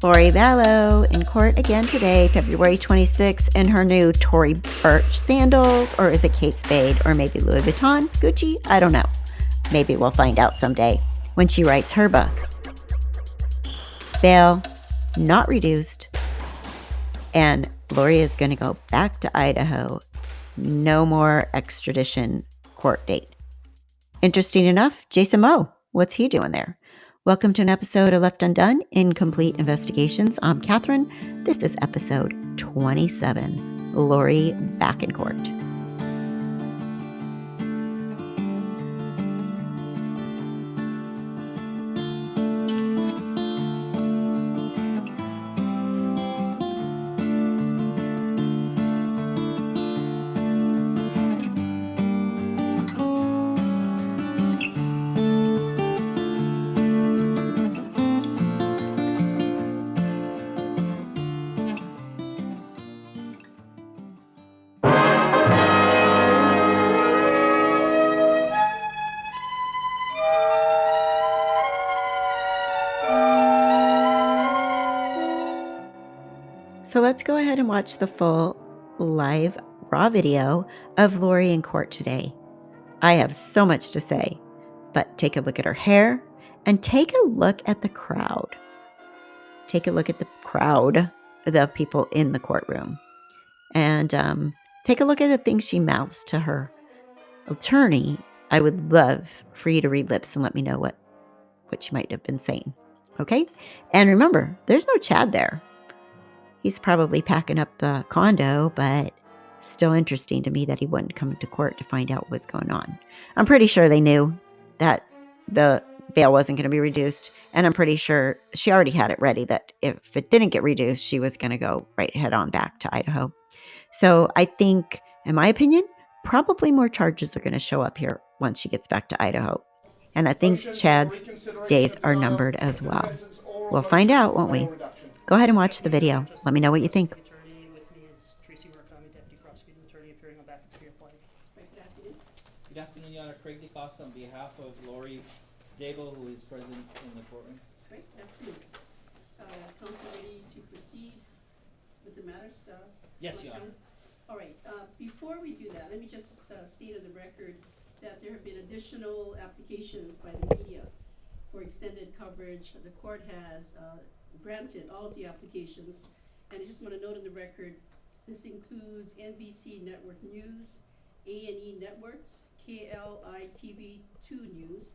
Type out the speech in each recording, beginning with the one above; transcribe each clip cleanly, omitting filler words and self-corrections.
Lori Vallow in court again today, February 26th, in her new Tory Burch sandals, or is it Kate Spade, or maybe Louis Vuitton, Gucci? I don't know. Maybe we'll find out someday when she writes her book. Bail not reduced, and Lori is going to go back to Idaho. No more extradition court date. Interesting enough, Jason Moe, what's he doing there? Welcome to an episode of Left Undone, Incomplete Investigations. I'm Catherine. This is episode 27, Lori back in court. So let's go ahead and watch the full live raw video of Lori in court today. I have so much to say, but take a look at her hair and take a look at the crowd. Take a look at the crowd, the people in the courtroom, and take a look at the things she mouths to her attorney. I would love for you to read lips and let me know what she might have been saying. Okay? And remember, there's no Chad there. He's probably packing up the condo, but still interesting to me that he wouldn't come to court to find out what was going on. I'm pretty sure they knew that the bail wasn't going to be reduced, and I'm pretty sure she already had it ready that if it didn't get reduced, she was going to go right head on back to Idaho. So I think, in my opinion, probably more charges are going to show up here once she gets back to Idaho. And I think Chad's days are numbered as well. We'll find out, won't we? Go ahead and watch the video. Let me know what you think. Attorney with me is Tracy Murakami, Deputy Prosecuting Attorney, appearing on behalf of the Superior Court. Good afternoon. Good afternoon, Your Honor. Craig DeCosta on behalf of Lori Daybell, who is present in the courtroom. Great, afternoon. Counsel ready to proceed with the matters? Yes, Your Honor. All right, before we do that, let me just state on the record that there have been additional applications by the media for extended coverage. The court has granted all of the applications, and I just want to note on the record, this includes NBC Network News, A&E Networks, KLI-TV2 News,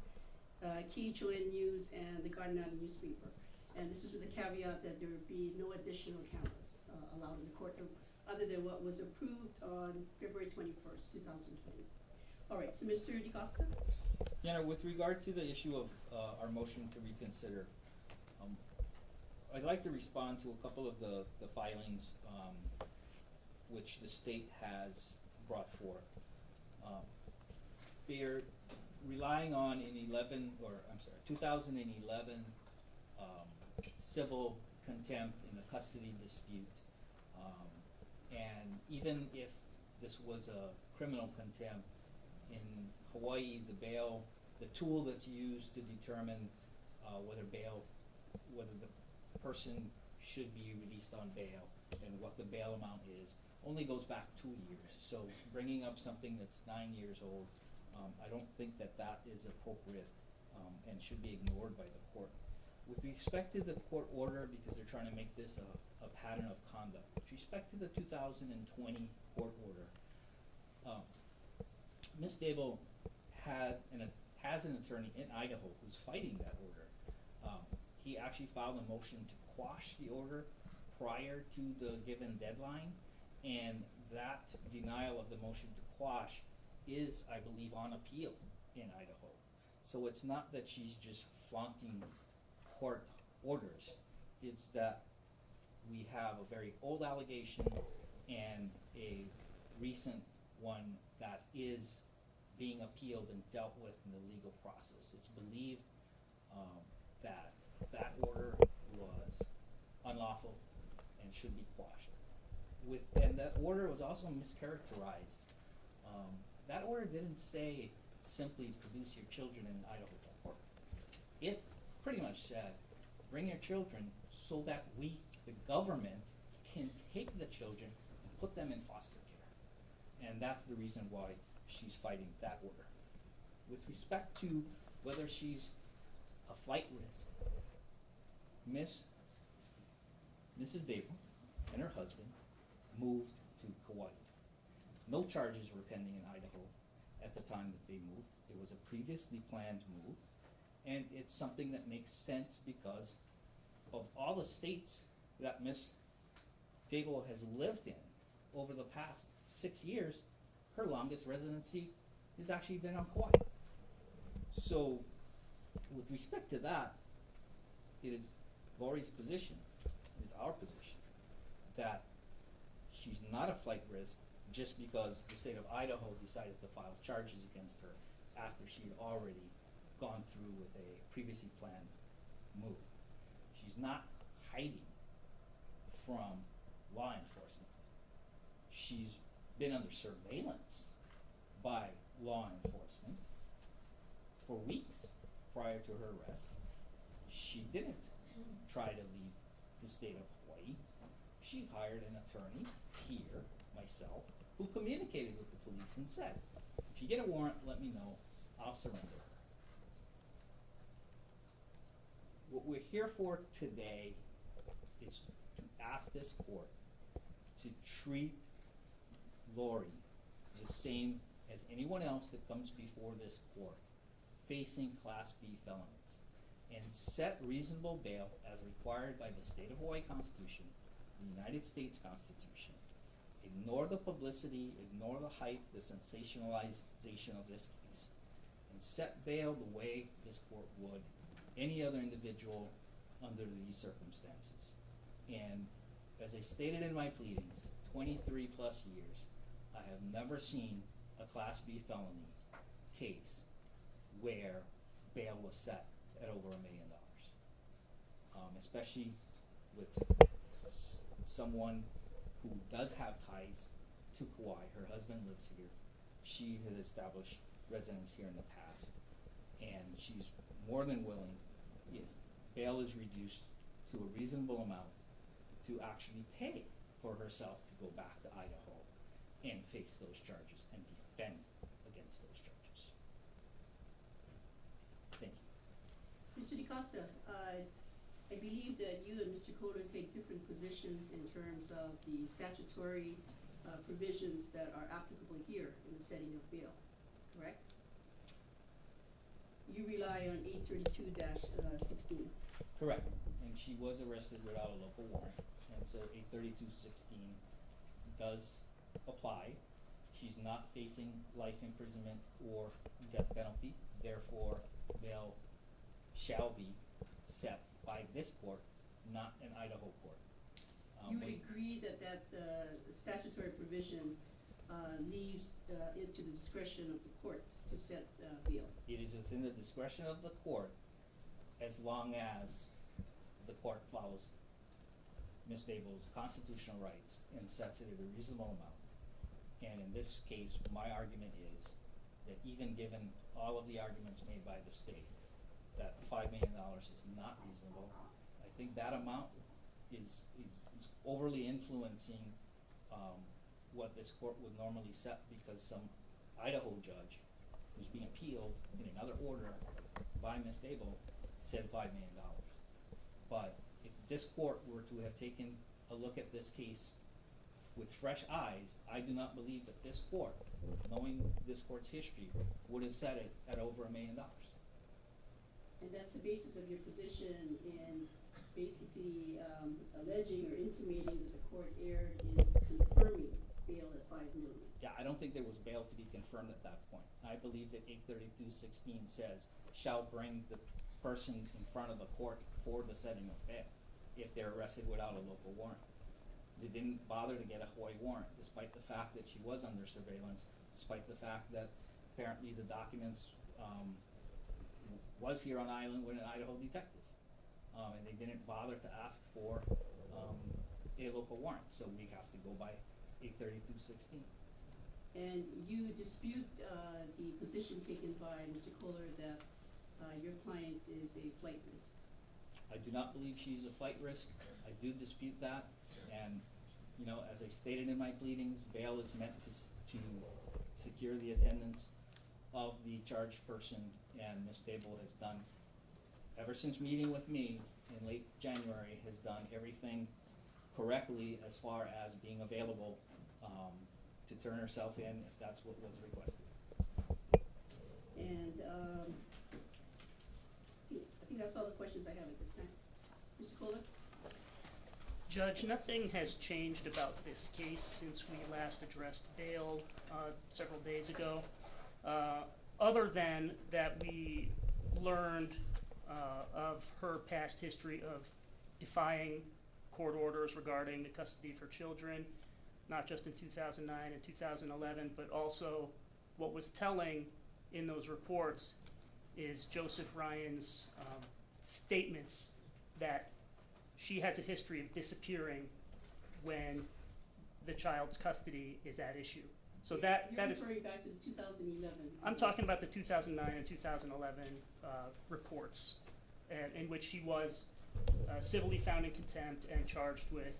KHON News, and the Garden Island Newspaper. And this is with the caveat that there would be no additional cameras allowed in the courtroom other than what was approved on February 21st, 2020. All right, so Mr. DeCosta? Your Honor, with regard to the issue of our motion to reconsider, I'd like to respond to a couple of the filings which the state has brought forth. They're relying on 2011 civil contempt in a custody dispute. And even if this was a criminal contempt, in Hawaii, the tool that's used to determine whether the person should be released on bail and what the bail amount is, only goes back 2 years. So bringing up something that's 9 years old, I don't think that is appropriate and should be ignored by the court. With respect to the court order, because they're trying to make this a pattern of conduct, with respect to the 2020 court order, Ms. Daybell has an attorney in Idaho who's fighting that order. He actually filed a motion to quash the order prior to the given deadline, and that denial of the motion to quash is, I believe, on appeal in Idaho. So it's not that she's just flaunting court orders. It's that we have a very old allegation and a recent one that is being appealed and dealt with in the legal process. It's believed that order was unlawful and should be quashed. And that order was also mischaracterized. That order didn't say simply produce your children in Idaho court. It pretty much said bring your children so that we, the government, can take the children and put them in foster care. And that's the reason why she's fighting that order. With respect to whether she's a flight risk, Mrs. Daybell and her husband moved to Kauai. No charges were pending in Idaho at the time that they moved. It was a previously planned move, and it's something that makes sense because of all the states that Miss Daybell has lived in over the past 6 years. Her longest residency has actually been on Kauai. So, with respect to that, it is Lori's position, is our position, that she's not a flight risk just because the state of Idaho decided to file charges against her after she had already gone through with a previously planned move. She's not hiding from law enforcement. She's been under surveillance by law enforcement for weeks prior to her arrest. She didn't try to leave the state of Hawaii. She hired an attorney here, myself, who communicated with the police and said, if you get a warrant, let me know, I'll surrender her. What we're here for today is to ask this court to treat Lori the same as anyone else that comes before this court facing Class B felonies, and set reasonable bail as required by the State of Hawaii Constitution, the United States Constitution. Ignore the publicity, ignore the hype, the sensationalization of this case, and set bail the way this court would any other individual under these circumstances. And as I stated in my pleadings, 23 plus years, I have never seen a Class B felony case where bail was set at over $1 million. Especially with someone who does have ties to Kauai. Her husband lives here. She has established residence here in the past. And she's more than willing, if bail is reduced to a reasonable amount, to actually pay for herself to go back to Idaho and face those charges and defend against those charges. Thank you. Mr. DeCosta, I believe that you and Mr. Kohler take different positions in terms of the statutory provisions that are applicable here in the setting of bail, correct? You rely on 832-16. Correct. And she was arrested without a local warrant. And so 832-16 does apply. She's not facing life imprisonment or death penalty. Therefore, bail shall be set by this court, not an Idaho court. You would agree that statutory provision leaves it to the discretion of the court to set bail? It is within the discretion of the court as long as the court follows Ms. Daybell's constitutional rights and sets it at a reasonable amount. And in this case, my argument is that even given all of the arguments made by the state, that $5 million is not reasonable. I think that amount is overly influencing what this court would normally set, because some Idaho judge who's being appealed in another order by Ms. Daybell said $5 million. But if this court were to have taken a look at this case with fresh eyes, I do not believe that this court, knowing this court's history, would have set it at over $1 million. And that's the basis of your position in basically alleging or intimating that the court erred in confirming bail at $5 million. Yeah, I don't think there was bail to be confirmed at that point. I believe that 832-16 says, shall bring the person in front of the court for the setting of bail if they're arrested without a local warrant. They didn't bother to get a Hawaii warrant, despite the fact that she was under surveillance, despite the fact that apparently the documents was here on island with an Idaho detective. And they didn't bother to ask for a local warrant, so we have to go by 832-16. And you dispute the position taken by Mr. Kohler that your client is a flight risk. I do not believe she's a flight risk. I do dispute that, and, you know, as I stated in my pleadings, bail is meant to secure the attendance of the charged person, and Ms. Daybell has done, ever since meeting with me in late January, has done everything correctly as far as being available to turn herself in if that's what was requested. And I think that's all the questions I have at this time. Mr. Kohler? Judge, nothing has changed about this case since we last addressed bail several days ago, other than that we learned of her past history of defying court orders regarding the custody of her children, not just in 2009 and 2011, but also what was telling in those reports is Joseph Ryan's statements that she has a history of disappearing when the child's custody is at issue. So that is. You're referring back to the 2011. I'm talking about the 2009 and 2011 reports, in which she was civilly found in contempt and charged with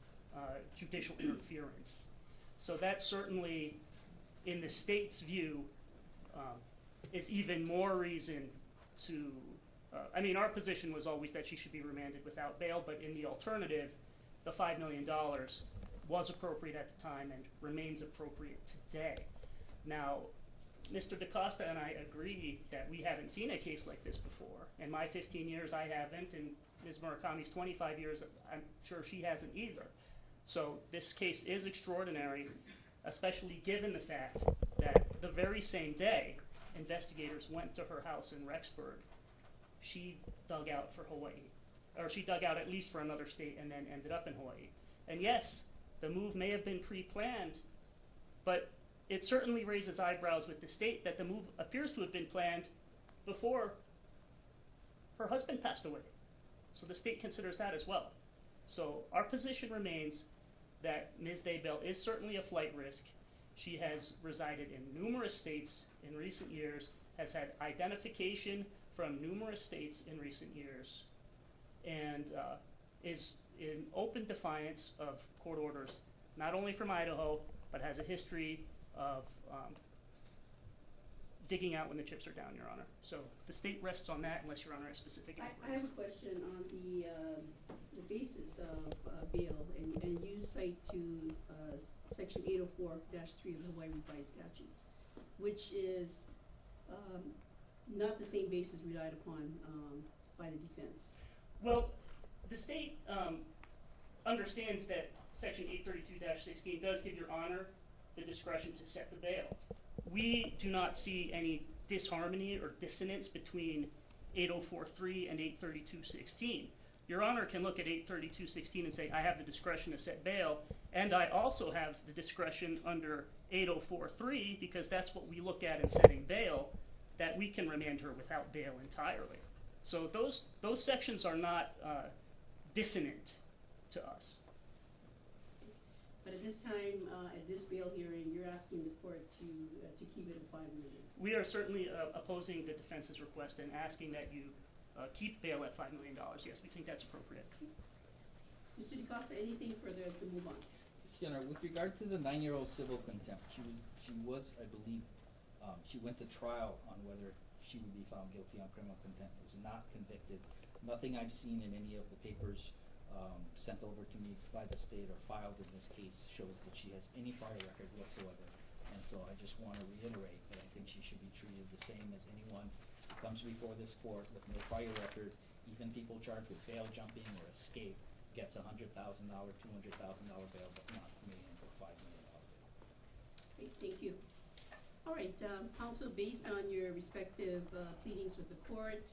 judicial interference. So that certainly, in the state's view, is even more reason to. I mean, our position was always that she should be remanded without bail, but in the alternative, the $5 million was appropriate at the time and remains appropriate today. Now, Mr. DaCosta and I agree that we haven't seen a case like this before. In my 15 years, I haven't, and Ms. Murakami's 25 years, I'm sure she hasn't either. So this case is extraordinary, especially given the fact that the very same day investigators went to her house in Rexburg, she dug out for Hawaii, or she dug out at least for another state and then ended up in Hawaii. And yes, the move may have been pre-planned, but it certainly raises eyebrows with the state that the move appears to have been planned before her husband passed away. So the state considers that as well. So our position remains that Ms. Daybell is certainly a flight risk. She has resided in numerous states in recent years, has had identification from numerous states in recent years, and is in open defiance of court orders, not only from Idaho, but has a history of digging out when the chips are down, Your Honor. So the state rests on that unless Your Honor has specific I inquiries. have a question on the basis of bail, and you cite to Section 804-3 of the Hawaii Revised Statutes, which is not the same basis relied upon by the defense. Well, the state understands that Section 832-16 does give Your Honor the discretion to set the bail. We do not see any disharmony or dissonance between 804.3 and 832.16. Your Honor can look at 832.16 and say, I have the discretion to set bail, and I also have the discretion under 804.3, because that's what we look at in setting bail, that we can remand her without bail entirely. So those sections are not dissonant to us. But at this time, at this bail hearing, you're asking the court to keep it at $5 million. We are certainly opposing the defense's request and asking that you keep bail at $5 million. Yes, we think that's appropriate. Mr. DaCosta, anything further as we move on? Yes, Your Honor, with regard to the 9-year-old civil contempt, she was, I believe, she went to trial on whether she would be found guilty on criminal contempt. Was not convicted. Nothing I've seen in any of the papers sent over to me by the state or filed in this case shows that she has any prior record whatsoever. And so I just want to reiterate that I think she should be treated the same as anyone who comes before this court with no prior record. Even people charged with bail jumping or escape gets a $100,000, $200,000 bail, but not $1 million or $5 million bail. Okay, thank you. All right, counsel, based on your respective pleadings with the court,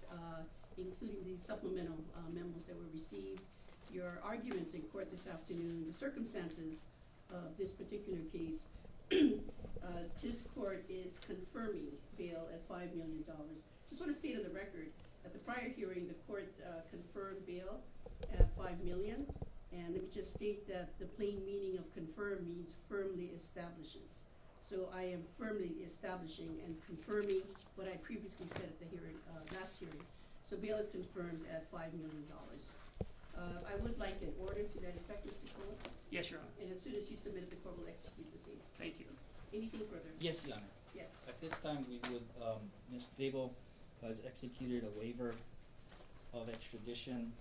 including these supplemental memos that were received, your arguments in court this afternoon, the circumstances of this particular case, this court is confirming bail at $5 million. Just want to state on the record, at the prior hearing, the court confirmed bail at $5 million, and let me just state that the plain meaning of confirm means firmly establishes. So I am firmly establishing and confirming what I previously said at the hearing, last hearing. So bail is confirmed at $5 million. I would like an order to that effect, Mr. Cole, Yes, Your Honor. and as soon as you submit it, the court will execute the same. Thank you. Anything further? Yes, Your Honor. Yes. At this time, we would, Ms. Daybell has executed a waiver of extradition.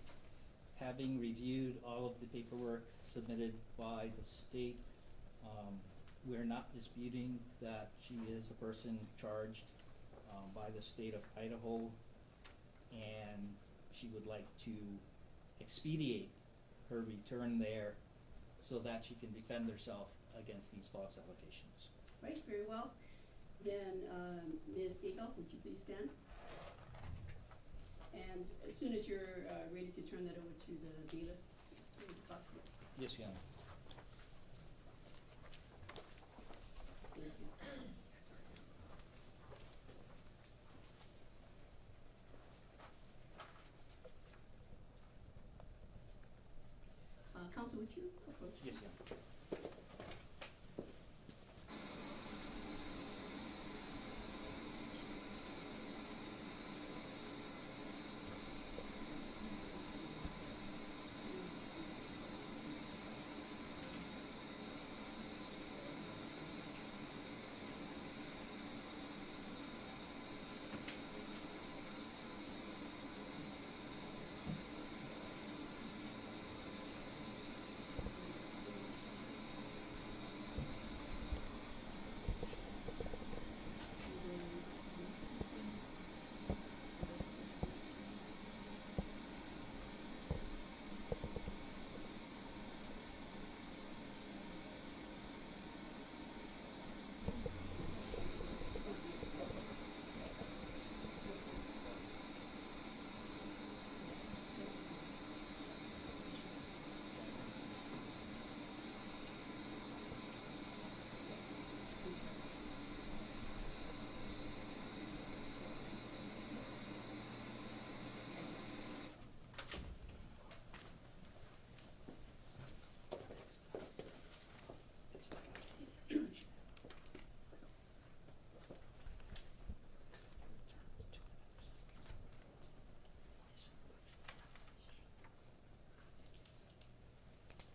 Having reviewed all of the paperwork submitted by the state, we're not disputing that she is a person charged by the state of Idaho, and she would like to expedite her return there so that she can defend herself against these false allegations. Right, very well. Then, Ms. Daybell, would you please stand? And as soon as you're ready to turn that over to the bailiff, Mr. Foster. Yes, Your Honor. Thank you. Counsel, would you approach? Yes, Your Honor.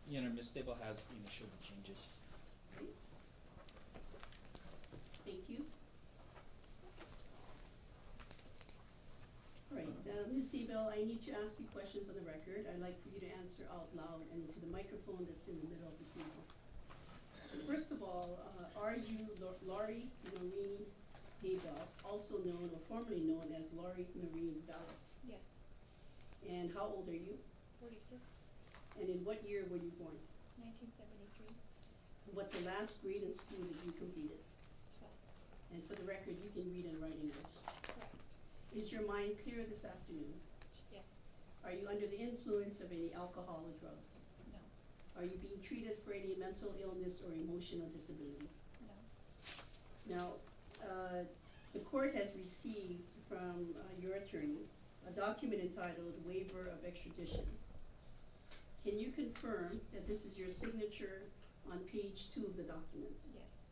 Your Honor, Ms. Daybell has initialed the changes. Thank you. All right, Ms. Daybell, I need to ask you questions on the record. I'd like for you to answer out loud and into the microphone that's in the middle of the table. First of all, are you Lori Daybell, also known or formerly known as Lori Vallow? Yes, And how old are you? 46, And in what year were you born? 1973, What's the last grade in school that you completed? 12. And for the record, you can read and write English. Correct. Is your mind clear this afternoon? Yes. Are you under the influence of any alcohol or drugs? No. Are you being treated for any mental illness or emotional disability? No. Now, the court has received from your attorney a document entitled Waiver of Extradition. Can you confirm that this is your signature on page 2 of the document? Yes.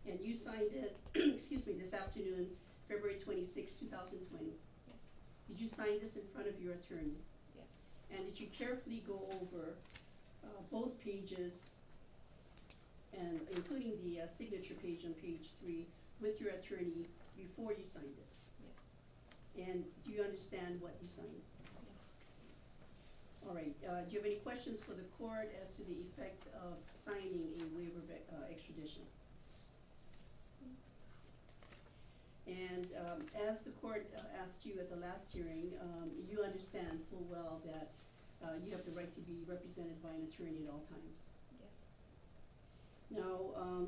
And you signed it, excuse me, this afternoon, February 26, 2020. Yes. Did you sign this in front of your attorney? Yes. And did you carefully go over both pages, and including the signature page on page 3, with your attorney before you signed it? Yes. And do you understand what you signed? Yes. All right, do you have any questions for the court as to the effect of signing a waiver of extradition? And as the court asked you at the last hearing, you understand full well that you have the right to be represented by an attorney at all times. Yes. Now,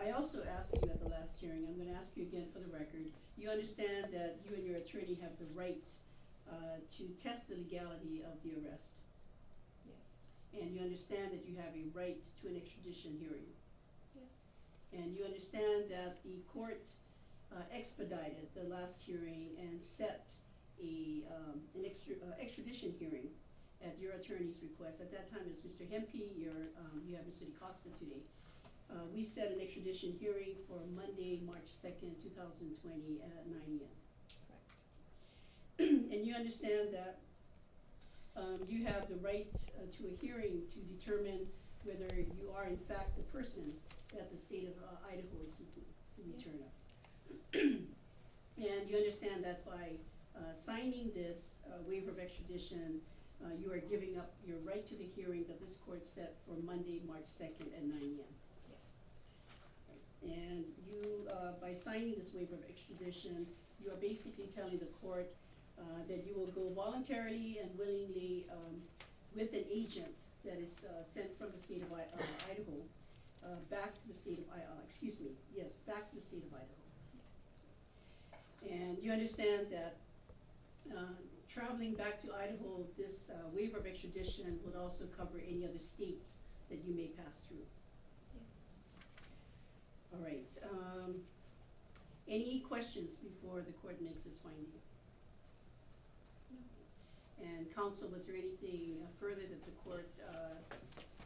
I also asked you at the last hearing, I'm gonna ask you again for the record, you understand that you and your attorney have the right to test the legality of the arrest? Yes. And you understand that you have a right to an extradition hearing? Yes. And you understand that the court expedited the last hearing and set an extradition hearing at your attorney's request. At that time, it was Mr. Hempy, you have Mr. DeCosta today. We set an extradition hearing for Monday, March 2nd, 2020 at 9 a.m. Correct. And you understand that you have the right to a hearing to determine whether you are in fact the person that the state of Idaho is seeking the return of. And you understand that by signing this waiver of extradition, you are giving up your right to the hearing that this court set for Monday, March 2nd at 9 a.m. Yes. And you, by signing this waiver of extradition, you are basically telling the court that you will go voluntarily and willingly with an agent that is sent from the state of Idaho back to the state of back to the state of Idaho. And you understand that traveling back to Idaho, this waiver of extradition would also cover any other states that you may pass through. Yes. All right. Any questions before the court makes its finding? No. And counsel, was there anything further that the court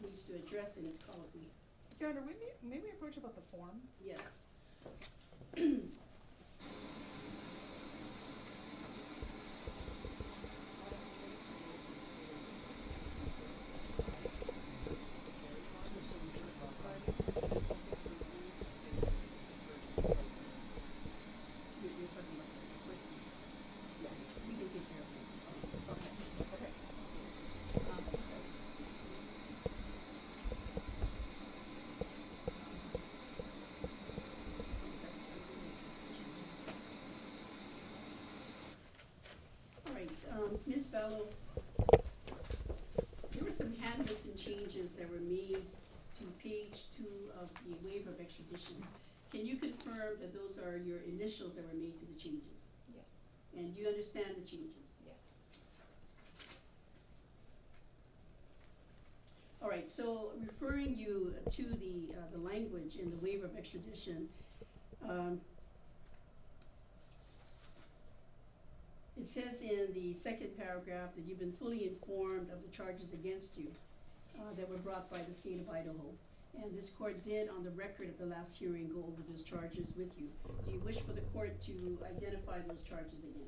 needs to address in its colloquy? Your Honor, may we approach about the form? Yes. You're talking about the first one. Yes, we can take care of it. Okay. All right, Ms. Vallow, there were some handwritten changes that were made to page 2 of the waiver of extradition. Can you confirm that those are your initials that were made to the changes? Yes. And do you understand the changes? Yes. All right, so referring you to the language in the waiver of extradition, it says in the second paragraph that you've been fully informed of the charges against you that were brought by the state of Idaho. And this court did, on the record of the last hearing, go over those charges with you. Do you wish for the court to identify those charges again?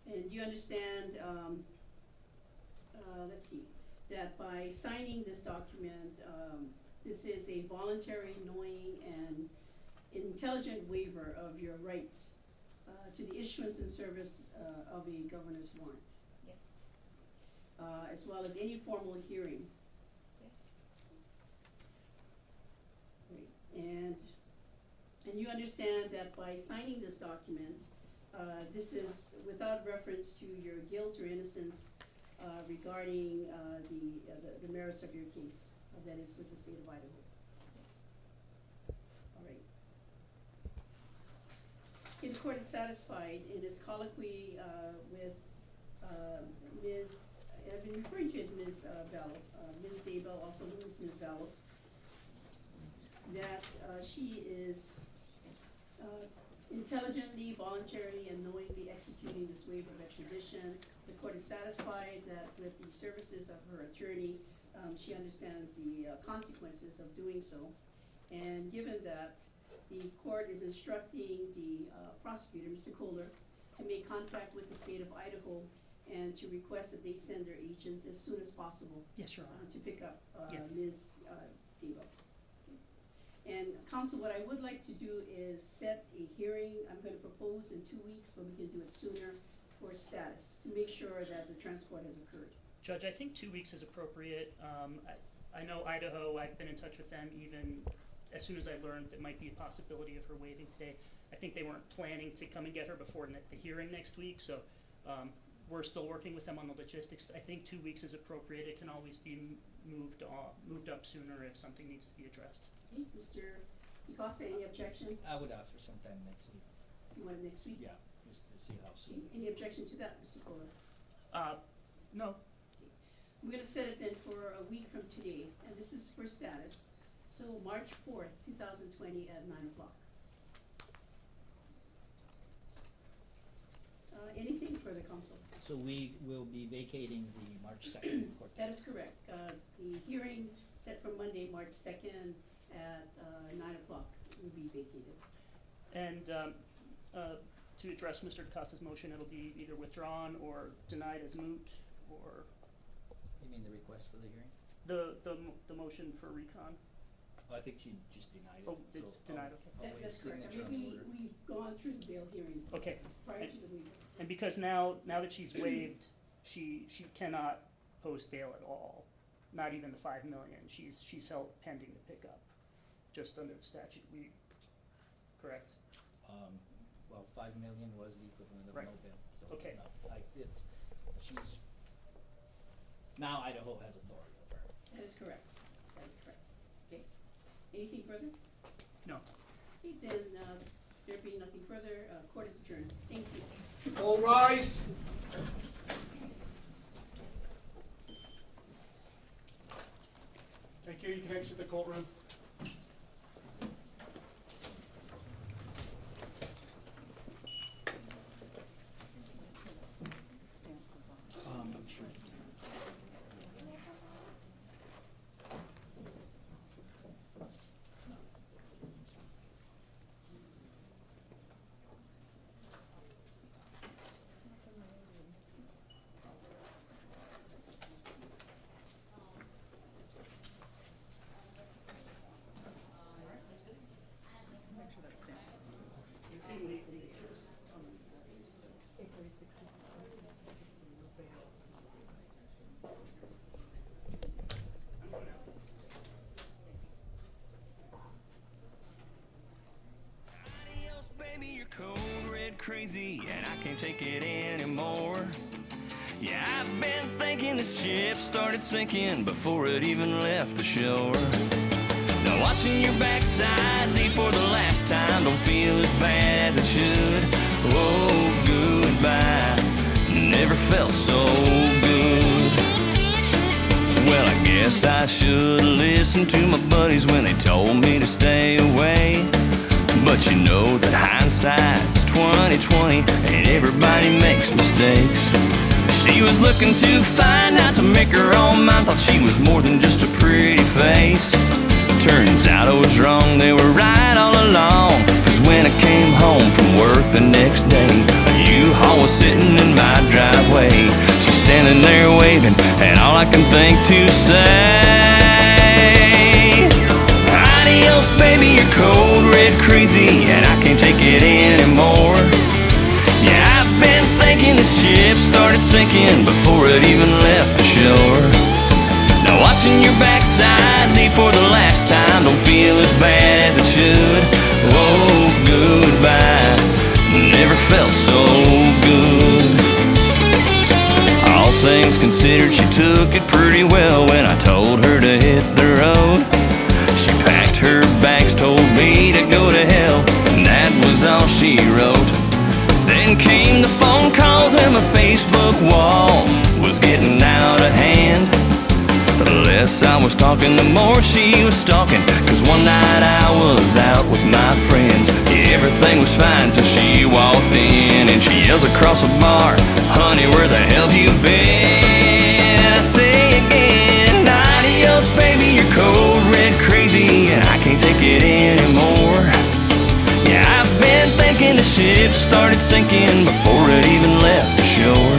No. And do you understand, let's see, that by signing this document, this is a voluntary, knowing, and intelligent waiver of your rights to the issuance and service of a governor's warrant, Yes. as well as any formal hearing. Yes. Right. And you understand that by signing this document, this is without reference to your guilt or innocence regarding the merits of your case, that is with the state of Idaho. Yes. All right. The court is satisfied in its colloquy with Ms. I've been referring to as Ms. Vallow, Ms. Daybell, also known as Ms. Vallow, that she is intelligently, voluntarily, and knowingly executing this waiver of extradition. The court is satisfied that with the services of her attorney, she understands the consequences of doing so. And given that, the court is instructing the prosecutor, Mr. Kohler, to make contact with the state of Idaho and to request that they send their agents as soon as possible Yes, Your Honor. to pick up Yes. Ms. Daybell. And counsel, what I would like to do is set a hearing. I'm going to propose in 2 weeks, but we can do it sooner, for status, to make sure that the transport has occurred. Judge, I think 2 weeks is appropriate. I know Idaho, I've been in touch with them even as soon as I learned there might be a possibility of her waiving today. I think they weren't planning to come and get her before the hearing next week, so we're still working with them on the logistics. I think 2 weeks is appropriate. It can always be moved up sooner if something needs to be addressed. Okay, Mr. Picossa, any objection? I would ask for sometime next week. You want it next week? Yeah, just to see how Okay, soon. any objection to that, Mr. Kohler? No. I'm going to set it then for a week from today, and this is for status. So March 4th, 2020 at 9 o'clock. Anything further, counsel? So we will be vacating the March 2nd court That date. is correct. The hearing set for Monday, March 2nd at 9 o'clock will be vacated. And to address Mr. DaCosta's motion, it'll be either withdrawn or denied as moot, or You mean the request for the hearing? the motion for recon. Oh, I think she just denied it. Oh, it's so denied, I'll okay. wait a That's correct. I signature mean, on the order. we've gone through the bail hearing Okay, prior to the waiver. and because now that she's waived, she cannot post bail at all, not even the 5 million. She's held pending the pickup, just under the statute. Correct? Well, 5 million was the equivalent of Right. no bail, so. Okay. No, she's, now Idaho has authority over her. That is correct. That is correct. Okay. Anything further? No. Okay, then, there being nothing further, court is adjourned. Thank you. All rise. Thank you. You can exit the courtroom. I'm sure. Make sure that's stamped. Adios, baby, you're cold red crazy, and I can't take it anymore. Yeah, I've been thinking this ship started sinking before it even left the shore. Now watching your backside leave for the last time don't feel as bad as it should. Oh, goodbye, never felt so good. Well, I guess I should listen to my buddies when they told me to stay away. But you know that hindsight's 20/20, and everybody makes mistakes. She was looking to find out to make her own mind, thought she was more than just a pretty face. Turns out I was wrong, they were right all along. Cause when I came home from work the next day, a U-Haul was sitting in my driveway. She's standing there waving, and all I can think to say, adios, baby, you're cold red crazy, and I can't take it anymore. Yeah, I've been thinking this ship started sinking before it even left the shore. Now watching your backside leave for the last time don't feel as bad as it should. Oh, goodbye, never felt so good. All things considered, she took it pretty well when I told her to hit the road. She packed her bags, told me to go to hell, and that was all she wrote. Then came the phone calls and my Facebook wall was getting out of hand. The less I was talking, the more she was stalking. Cause one night I was out with my friends, yeah, everything was fine till she walked in. And she yells across the bar, honey, where the hell have you been? I say again, adios, baby, you're cold red crazy, and I can't take it anymore. Yeah, I've been thinking the ship started sinking before it even left the shore.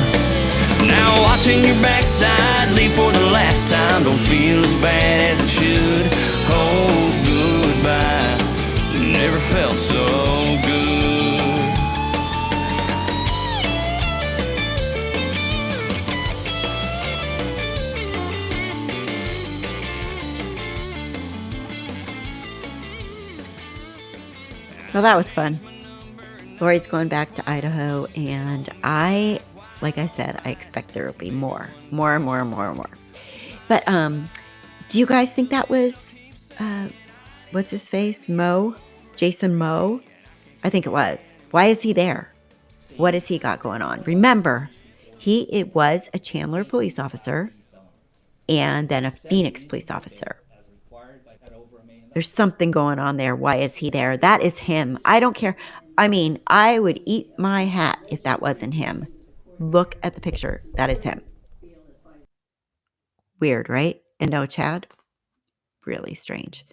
Now watching your backside leave for the last time don't feel as bad as it should. Oh, goodbye, never felt so good. Well, that was fun. Lori's going back to Idaho, and like I said, I expect there will be more. But do you guys think that was, what's his face? Jason Moe? I think it was. Why is he there? What has he got going on? Remember, it was a Chandler police officer and then a Phoenix police officer. As required by that over $1 million. There's something going on there. Why is he there? That is him. I don't care. I mean, I would eat my hat if that wasn't him. Look at the picture. That is him. Weird, right? And no Chad? Really strange.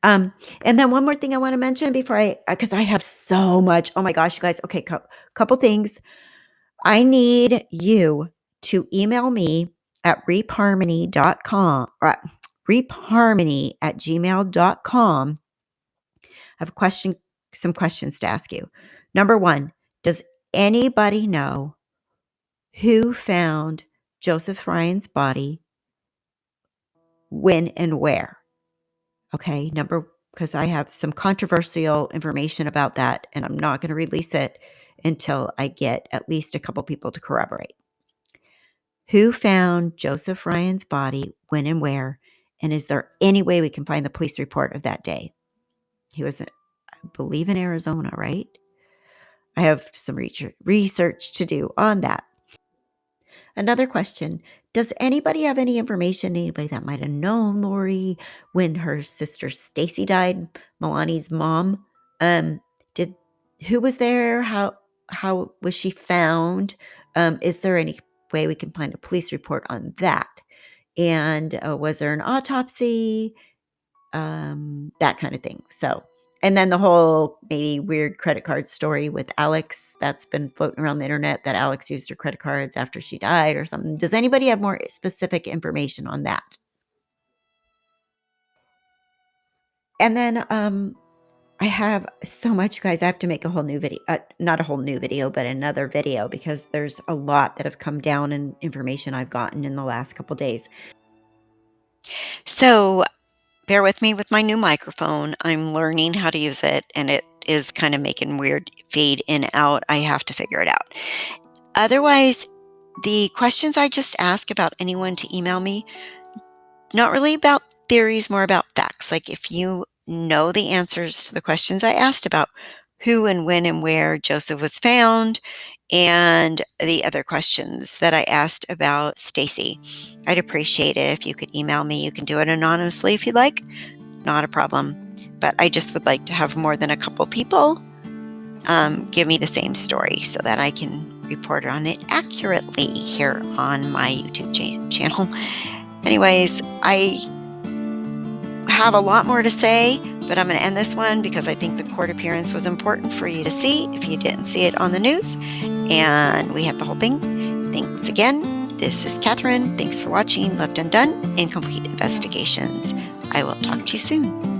And then one more thing I want to mention before because I have so much. Oh my gosh, you guys. Okay, couple things. I need you to email me at reapharmony.com or reapharmony@gmail.com. I have some questions to ask you. Number one, does anybody know who found Joseph Ryan's body, when, and where? Okay, because I have some controversial information about that, and I'm not going to release it until I get at least a couple people to corroborate. Who found Joseph Ryan's body, when and where? And is there any way we can find the police report of that day? He was, I believe, in Arizona, right? I have some research to do on that. Another question. Does anybody have any information, anybody that might have known Lori when her sister Stacy died, Milani's mom? Who was there? How was she found? Is there any way we can find a police report on that? And was there an autopsy? That kind of thing. So, and then the whole maybe weird credit card story with Alex that's been floating around the internet, that Alex used her credit cards after she died or something. Does anybody have more specific information on that? And then I have so much, you guys. I have to make a whole new video, not a whole new video, but another video, because there's a lot that have come down in information I've gotten in the last couple days. So bear with me with my new microphone. I'm learning how to use it, and it is kind of making weird fade in out. I have to figure it out. Otherwise, the questions I just asked about anyone to email me, not really about theories, more about facts. Like if you know the answers to the questions I asked about who and when and where Joseph was found, and the other questions that I asked about Stacy, I'd appreciate it if you could email me. You can do it anonymously if you'd like. Not a problem. But I just would like to have more than a couple people give me the same story so that I can report on it accurately here on my YouTube channel. Anyways, I have a lot more to say, but I'm going to end this one because I think the court appearance was important for you to see if you didn't see it on the news. And we have the whole thing. Thanks again. This is Catherine. Thanks for watching Left Undone: Incomplete Investigations. I will talk to you soon.